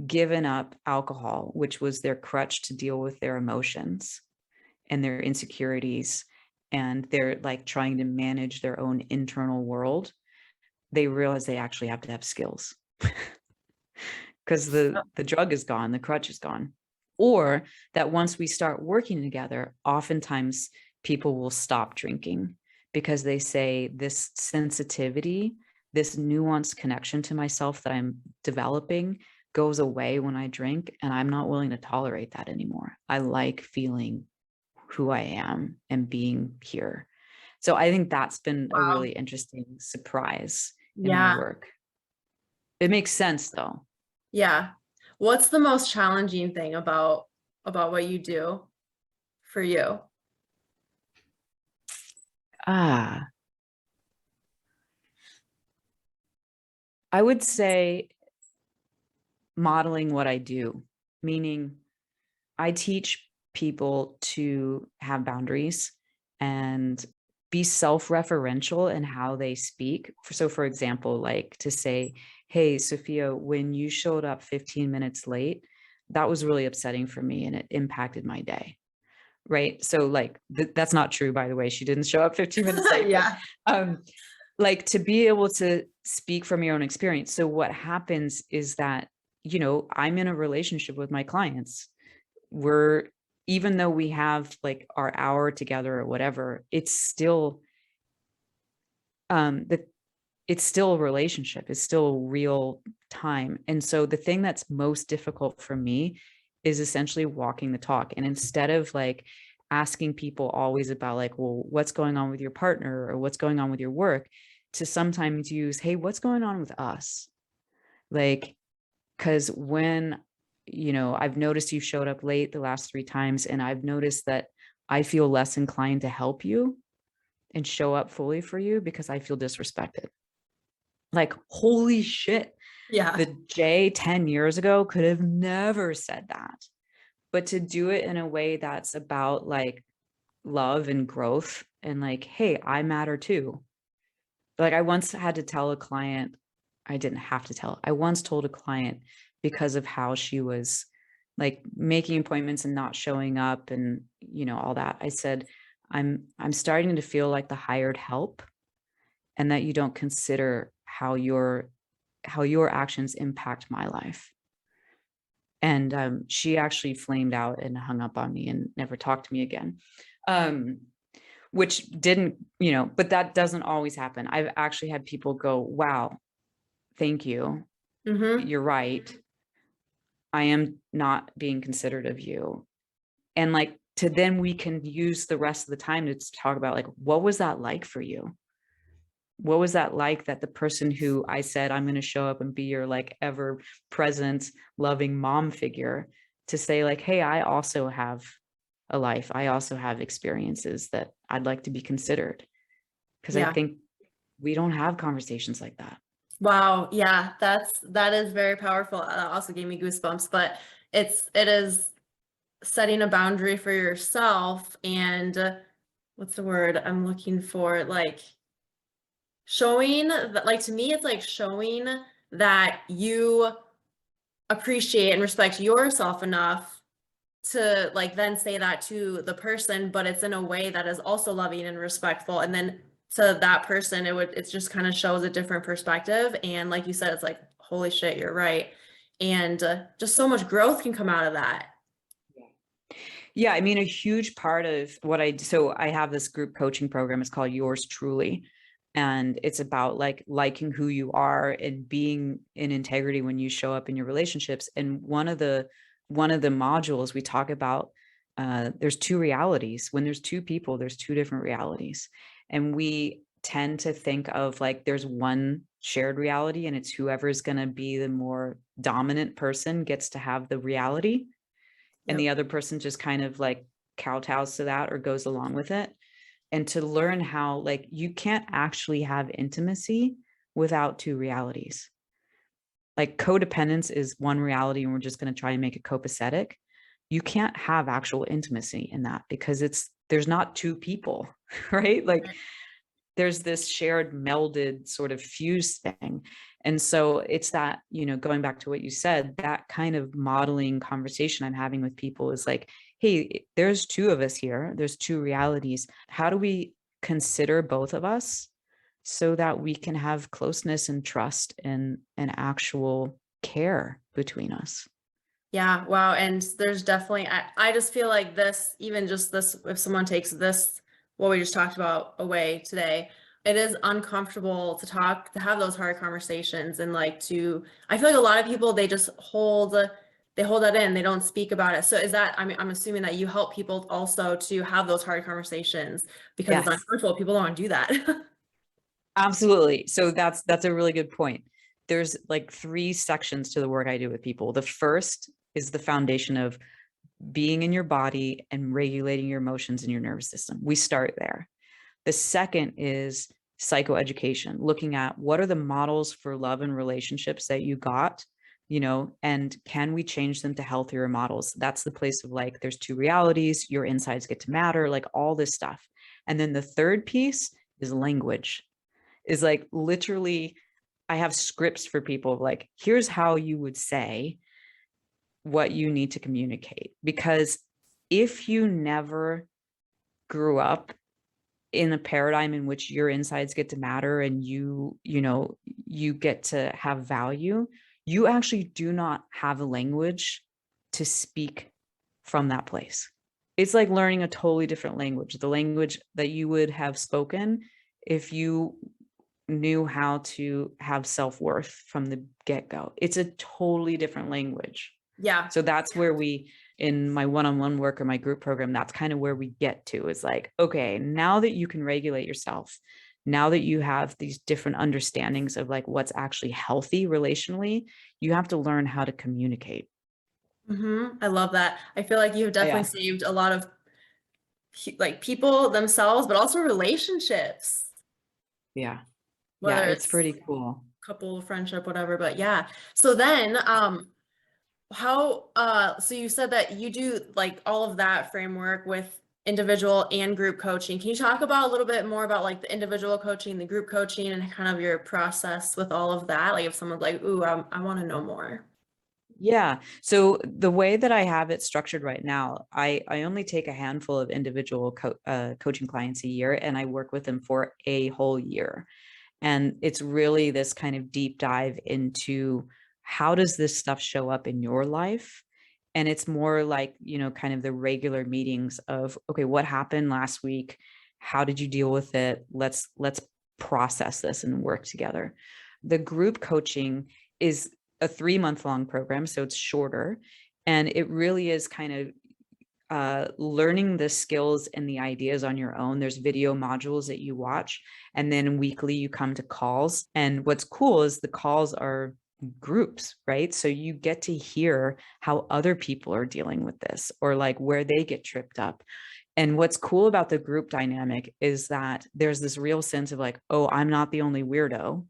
given up alcohol, which was their crutch to deal with their emotions and their insecurities, and they're like trying to manage their own internal world, they realize they actually have to have skills because the drug is gone, the crutch is gone. Or that once we start working together, oftentimes people will stop drinking because they say this sensitivity, this nuanced connection to myself that I'm developing goes away when I drink, and I'm not willing to tolerate that anymore. I like feeling who I am and being here. So I think that's been a Wow. really interesting surprise in my Yeah. work. It makes sense though. Yeah. What's the most challenging thing about what you do for you? Ah, I would say modeling what I do, meaning I teach people to have boundaries and be self-referential in how they speak. So for example, like to say, "Hey, Sophia, when you showed up 15 minutes late, that was really upsetting for me and it impacted my day." Right? So like that's not true, by the way. She didn't show up 15 minutes late, but Yeah. um like to be able to speak from your own experience. So what happens is that, I'm in a relationship with my clients. We're Even though we have like our hour together or whatever, the it's still a relationship. It's still real time. And so the thing that's most difficult for me is essentially walking the talk. And instead of like asking people always about like, well, what's going on with your partner or what's going on with your work, to sometimes use, hey, what's going on with us? Like, because when, I've noticed you showed up late the last 3 times, and I've noticed that I feel less inclined to help you and show up fully for you because I feel disrespected. Like, holy shit. Yeah. The Jay 10 years ago could have never said that. But to do it in a way that's about like love and growth and like, hey, I matter too. Like I once had to tell a client, I didn't have to tell. I once told a client because of how she was like making appointments and not showing up and all that. I said, I'm starting to feel like the hired help, and that you don't consider how your actions impact my life. And she actually flamed out and hung up on me and never talked to me again. Um, which didn't, but that doesn't always happen. I've actually had people go, wow, thank you. Mhm. You're right. I am not being considerate of you. And like to then we can use the rest of the time to talk about like, what was that like for you? What was that like, that the person who I said I'm going to show up and be your like ever present loving mom figure, to say like, hey, I also have a life. I also have experiences that I'd like to be considered. Because I Yeah. think we don't have conversations like that. Wow. Yeah. That is very powerful. That also gave me goosebumps, but it is setting a boundary for yourself and what's the word I'm looking for? Like showing that, like to me, it's like showing that you appreciate and respect yourself enough to like then say that to the person, but it's in a way that is also loving and respectful. And then to that person, it just kind of shows a different perspective. And like you said, it's like, holy shit, you're right. And just so much growth can come out of that. Yeah, I mean, a huge part of what I do, so I have this group coaching program. It's called Yours Truly. And it's about like liking who you are and being in integrity when you show up in your relationships. And one of the modules we talk about, there's two realities. When there's two people, there's two different realities. And we tend to think of like there's one shared reality, and it's whoever's going to be the more dominant person gets to have the reality, and Yep. the other person just kind of like kowtows to that or goes along with it. and to learn how, like, you can't actually have intimacy without two realities. Like codependence is one reality, and we're just going to try and make it copacetic. You can't have actual intimacy in that because there's not two people, right? Like there's this shared melded sort of fuse thing. And so it's that, going back to what you said, that kind of modeling conversation I'm having with people is like, hey, there's two of us here. There's two realities. How do we consider both of us so that we can have closeness and trust and actual care between us? Yeah, wow. And there's definitely, I just feel like this, even just this, if someone takes this, what we just talked about away today, it is uncomfortable to have those hard conversations and like I feel like a lot of people, they hold that in, they don't speak about it. So is that, I mean, I'm assuming that you help people also to have those hard conversations because it's Yes, uncomfortable. People don't want to do that. absolutely. So that's a really good point. There's like three sections to the work I do with people. The first is the foundation of being in your body and regulating your emotions in your nervous system. We start there. The second is psychoeducation, looking at what are the models for love and relationships that you got, and can we change them to healthier models? That's the place of like, there's two realities, your insides get to matter, like all this stuff. And then the third piece is language, is like literally, I have scripts for people of like, here's how you would say what you need to communicate. Because if you never grew up in a paradigm in which your insides get to matter and you get to have value, you actually do not have a language to speak from that place. It's like learning a totally different language, the language that you would have spoken if you knew how to have self-worth from the get-go. It's a totally different language. Yeah. So that's where in my one-on-one work or my group program, that's kind of where we get to, is like, okay, now that you can regulate yourself, now that you have these different understandings of like what's actually healthy relationally, you have to learn how to communicate. I love that. I feel like you've definitely Yeah. saved a lot of like people themselves, but also relationships, Yeah. Yeah. whether It's it's pretty cool. couple, friendship, whatever. But yeah. So then, so you said that you do like all of that framework with individual and group coaching. Can you talk about a little bit more about like the individual coaching, the group coaching, and kind of your process with all of that? Like if someone's like, ooh, I want to know more. Yeah. So the way that I have it structured right now, I only take a handful of individual coaching clients a year, and I work with them for a whole year. And it's really this kind of deep dive into how does this stuff show up in your life? And it's more like, kind of the regular meetings of, okay, what happened last week? How did you deal with it? Let's process this and work together. The group coaching is a 3-month long program, so it's shorter. And it really is kind of learning the skills and the ideas on your own. There's video modules that you watch, and then weekly you come to calls. And what's cool is the calls are groups, right? So you get to hear how other people are dealing with this, or like where they get tripped up. And what's cool about the group dynamic is that there's this real sense of like, oh, I'm not the only weirdo,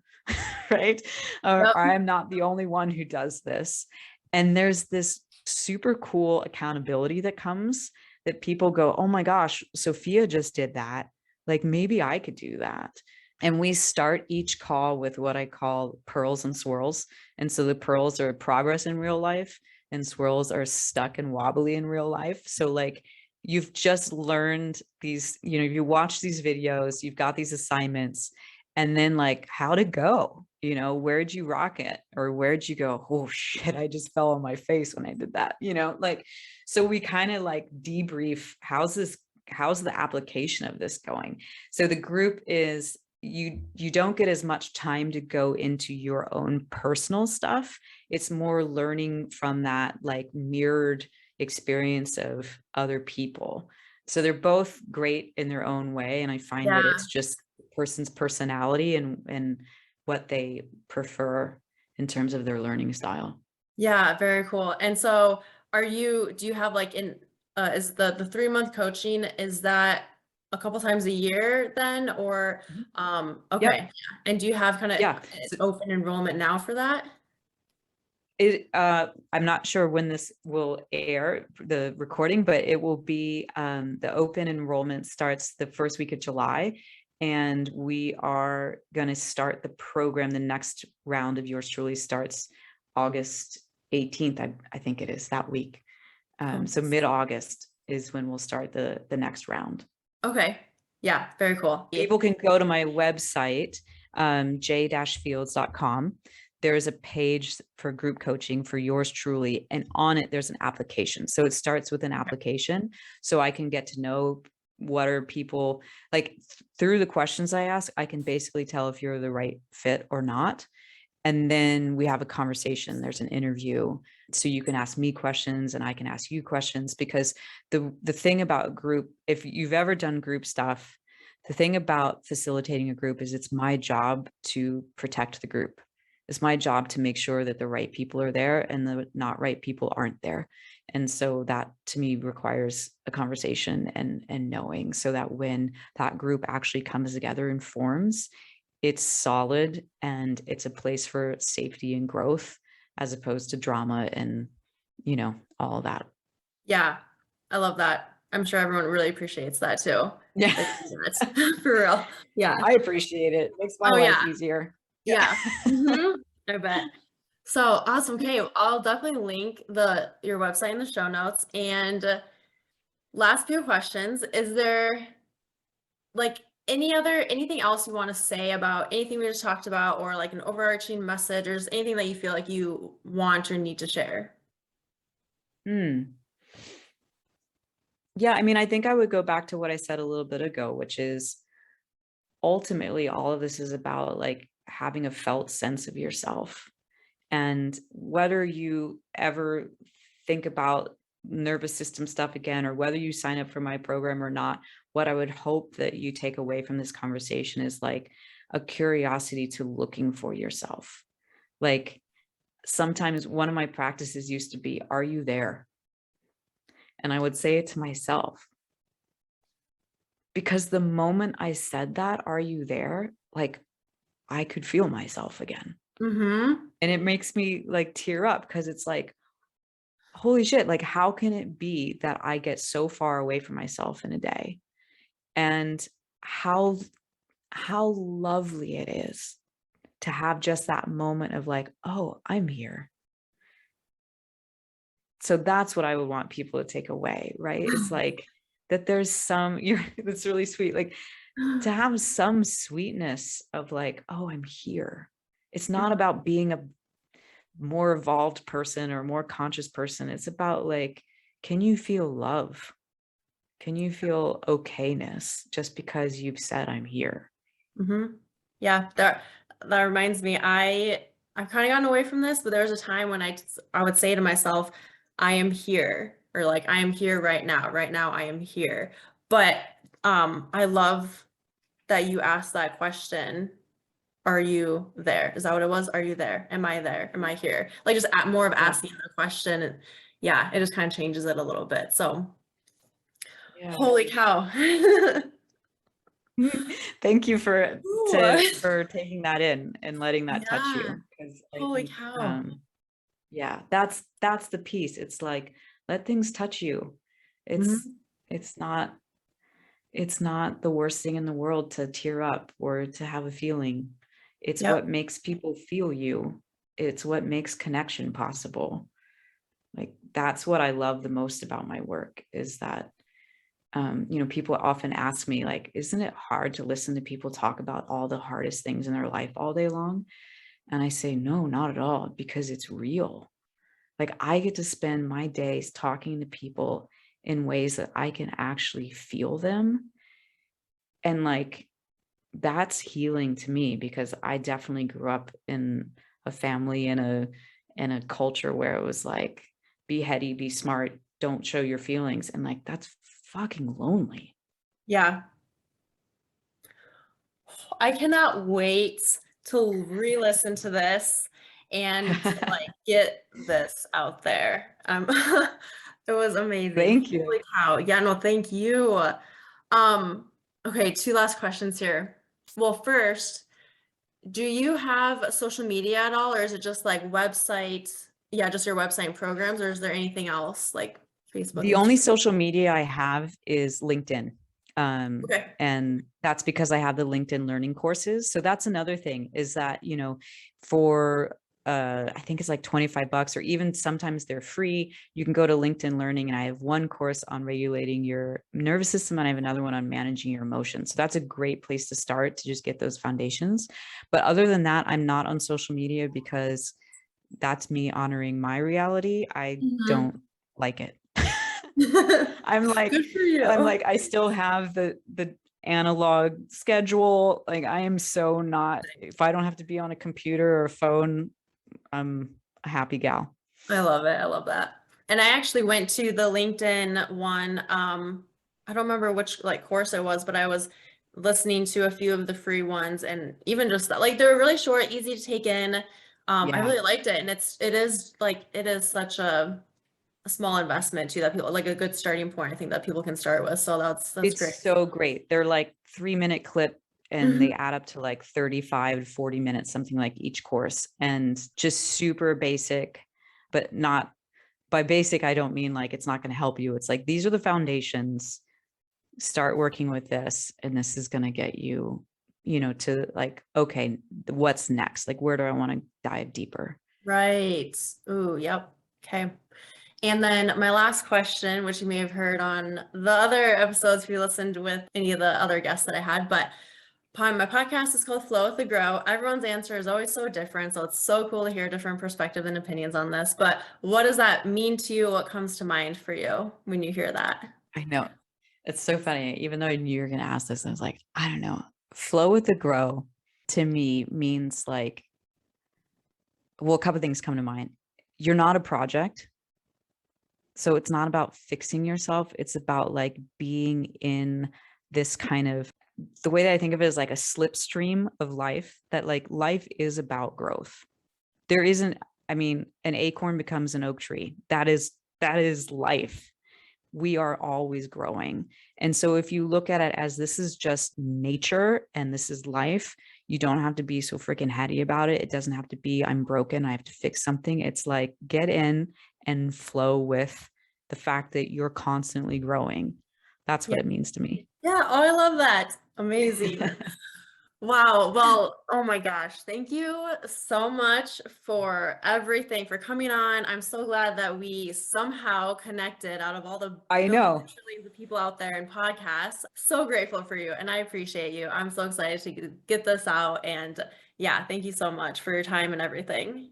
right? Or Yep. I'm not the only one who does this. And there's this super cool accountability that comes, that people go, oh my gosh, Sophia just did that. Like maybe I could do that. And we start each call with what I call pearls and swirls. And so the pearls are progress in real life, and swirls are stuck and wobbly in real life. So like you've just learned these, you watch these videos, you've got these assignments, and then like how to go, where'd you rock it, or where'd you go, oh shit, I just fell on my face when I did that, like, so we kind of like debrief, how's the application of this going. So the group is, you don't get as much time to go into your own personal stuff. It's more learning from that like mirrored experience of other people. So they're both great in their own way, and I find that Yeah. it's just person's personality and what they prefer in terms of their learning style. Yeah, very cool. And so do you have like is the 3-month coaching, is that a couple times a year then, or, Mhm. okay. Yep. Yeah. And do you have kind of Yeah. So open enrollment now for that? I'm not sure when this will air, the recording, but it will be, the open enrollment starts the first week of July. And we are going to start the program. The next round of yours truly starts August 18th. I think it is that week. So August. mid-August is when we'll start the next round. Okay. Yeah, very cool. People can go to my website, j-fields.com. There's a page for group coaching for yours truly. And on it, there's an application. So it starts with an application. So I can get to know what are people like through the questions I ask. I can basically tell if you're the right fit or not. And then we have a conversation. There's an interview. So you can ask me questions and I can ask you questions, because the thing about group, if you've ever done group stuff, the thing about facilitating a group is it's my job to protect the group. It's my job to make sure that the right people are there and the not right people aren't there. And so that to me requires a conversation and knowing, so that when that group actually comes together and forms, it's solid and it's a place for safety and growth, as opposed to drama and, all that. Yeah, I love that. I'm sure everyone really appreciates that too. Yeah. Like, that's for real. Yeah. I appreciate it. Makes my Oh life yeah. easier. Yeah. Yeah. I bet. So awesome. Okay, I'll definitely link your website in the show notes. And last few questions. Is there like anything else you want to say about anything we just talked about, or like an overarching message, or just anything that you feel like you want or need to share? Hmm. Yeah, I mean, I think I would go back to what I said a little bit ago, which is ultimately all of this is about like having a felt sense of yourself. And whether you ever think about nervous system stuff again, or whether you sign up for my program or not, what I would hope that you take away from this conversation is like a curiosity to looking for yourself. Like sometimes one of my practices used to be, are you there? And I would say it to myself, because the moment I said that, are you there? Like I could feel myself again. Mm-hmm. And it makes me like tear up, because it's like, holy shit, like how can it be that I get so far away from myself in a day? And how lovely it is to have just that moment of like, oh, I'm here. So that's what I would want people to take away, right? It's like that there's that's really sweet. Like to have some sweetness of like, oh, I'm here. It's not about being a more evolved person or more conscious person. It's about like, can you feel love? Can you feel okayness just because you've said I'm here? Mm-hmm. Yeah, that reminds me. I've kind of gotten away from this, but there was a time when I would say to myself, "I am here," or like, "I am here right now. Right now, I am here." But I love that you asked that question. Are you there? Is that what it was? Are you there? Am I there? Am I here? Like just more of Yeah. asking the question, and yeah, it just kind of changes it a little bit. So, Yeah. holy cow. Thank you for Ooh. taking that in and letting that touch Yeah. you. Because I Holy think cow. yeah, that's the piece. It's like let things touch you. It's Mhm. it's not it's not the worst thing in the world to tear up or to have a feeling. It's Yep. what makes people feel you. It's what makes connection possible. Like that's what I love the most about my work, is that people often ask me like, isn't it hard to listen to people talk about all the hardest things in their life all day long? And I say, no, not at all, because it's real. Like I get to spend my days talking to people in ways that I can actually feel them. And like, that's healing to me, because I definitely grew up in a family and a culture where it was like, be heady, be smart, don't show your feelings. And like, that's fucking lonely. Yeah. I cannot wait to re-listen to this and to like get this out there. It was amazing. Thank you. Holy cow. Yeah, no, thank you. Um, Okay, two last questions here. Well, first, do you have social media at all, or is it just like websites? Yeah, just your website and programs, or is there anything else like Facebook, The only Instagram? social media I have is LinkedIn. Okay. And that's because I have the LinkedIn learning courses. So that's another thing is that, for I think it's like 25 bucks, or even sometimes they're free. You can go to LinkedIn Learning, and I have one course on regulating your nervous system, and I have another one on managing your emotions. So that's a great place to start to just get those foundations. But other than that, I'm not on social media because that's me honoring my reality. I Mhm. don't like it. I'm like, Good for you. I still have the analog schedule. Like I am so not, if I don't have to be on a computer or a phone, I'm a happy gal. I love it. I love that. And I actually went to the LinkedIn one. I don't remember which like course it was, but I was listening to a few of the free ones, and even just that, like they were really short, easy to take in. I Yeah. really liked it, and it is such a small investment too, that people like a good starting point, I think, that people can start with. So that's It's great. so great. They're like 3-minute clip, and Mhm. they add up to like 35 to 40 minutes, something like each course, and just super basic, but not by basic. I don't mean like it's not going to help you. It's like, these are the foundations. Start working with this, and this is going to get you, to like, okay, what's next? Like, where do I want to dive deeper? Right. Ooh, yep. Okay. And then my last question, which you may have heard on the other episodes if you listened with any of the other guests that I had, but my podcast is called Flow with the Grow. Everyone's answer is always so different. So it's so cool to hear different perspectives and opinions on this. But what does that mean to you? What comes to mind for you when you hear that? I know. It's so funny. Even though I knew you were going to ask this, I was like, I don't know. Flow with the grow to me means like, well, a couple of things come to mind. You're not a project. So it's not about fixing yourself. It's about like being in this kind of, the way that I think of it is like a slipstream of life, that like life is about growth. There isn't, I mean, an acorn becomes an oak tree. That is life. We are always growing. And so if you look at it as this is just nature and this is life, you don't have to be so freaking heady about it. It doesn't have to be, I'm broken, I have to fix something. It's like, get in and flow with the fact that you're constantly growing. That's Yeah. what it means to me. Yeah. Oh, I love that. Amazing. Wow. Well, oh my gosh. Thank you so much for everything, for coming on. I'm so glad that we somehow connected out of all the I billions know. and trillions of people out there in podcasts. So grateful for you, and I appreciate you. I'm so excited to get this out. And yeah, thank you so much for your time and everything.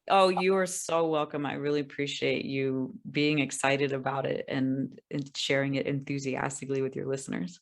Oh, you are so welcome. I really appreciate you being excited about it and sharing it enthusiastically with your listeners.